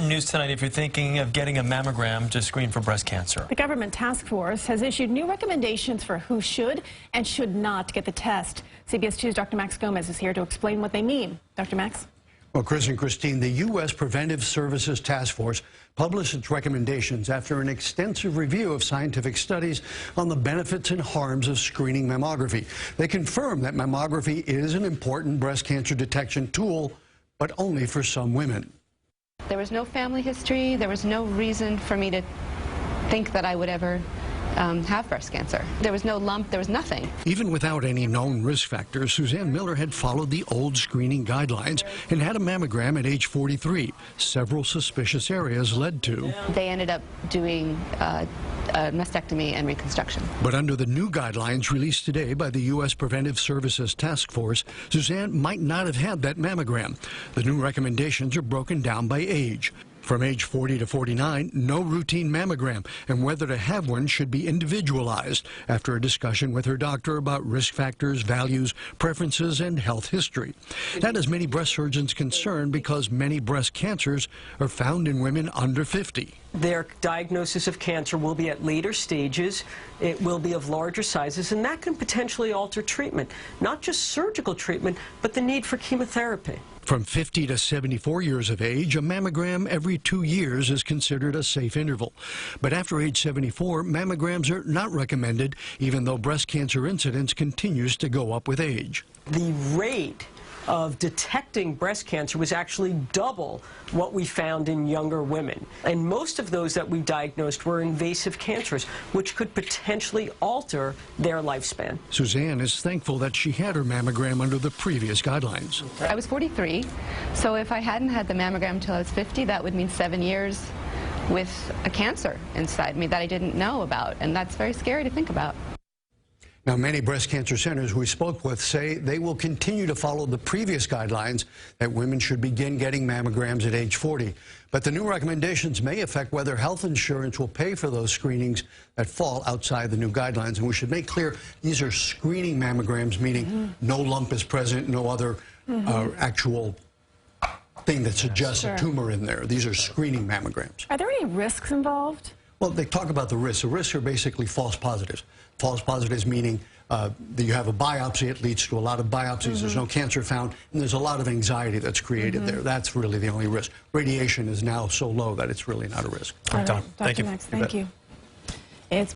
important news tonight if you're thinking of getting a mammogram to screen for breast cancer. The government task force has issued new recommendations for who should and should not get the test. CBS 2's Dr. Max Gomez is here to explain what they mean. Dr. Max? Well, Chris and Christine, the U.S. Preventive Services Task Force published its recommendations after an extensive review of scientific studies on the benefits and harms of screening mammography. They confirm that mammography is an important breast cancer detection tool, but only for some women. There was no family history. There was no reason for me to think that I would ever have breast cancer. There was no lump, there was nothing. Even without any known risk factors, Suzanne Miller had followed the old screening guidelines and had a mammogram at age 43. Several suspicious areas led to. They ended up doing a mastectomy and reconstruction. But under the new guidelines released today by the U.S. Preventive Services Task Force, Suzanne might not have had that mammogram. The new recommendations are broken down by age. From age 40 to 49, no routine mammogram, and whether to have one should be individualized after a discussion with her doctor about risk factors, values, preferences, and health history. That has many breast surgeons concerned because many breast cancers are found in women under 50. Their diagnosis of cancer will be at later stages, it will be of larger sizes, and that can potentially alter treatment. Not just surgical treatment, but the need for chemotherapy. From 50 to 74 years of age, a mammogram every 2 years is considered a safe interval. But after age 74, mammograms are not recommended, even though breast cancer incidence continues to go up with age. The rate of detecting breast cancer was actually double what we found in younger women. And most of those that we diagnosed were invasive cancers, which could potentially alter their lifespan. Suzanne is thankful that she had her mammogram under the previous guidelines. I was 43, so if I hadn't had the mammogram until I was 50, that would mean 7 years with a cancer inside me that I didn't know about, and that's very scary to think about. Now, many breast cancer centers we spoke with say they will continue to follow the previous guidelines that women should begin getting mammograms at age 40. But the new recommendations may affect whether health insurance will pay for those screenings that fall outside the new guidelines. And we should make clear these are screening mammograms, meaning no lump is present, no other actual thing that suggests a tumor in there. These are screening mammograms. Are there any risks involved? Well, they talk about the risks. The risks are basically false positives. False positives meaning that you have a biopsy, it leads to a lot of biopsies, there's no cancer found, and there's a lot of anxiety that's created there. That's really the only risk. Radiation is now so low that it's really not a risk. All right. Thank you. Dr. Max, thank you.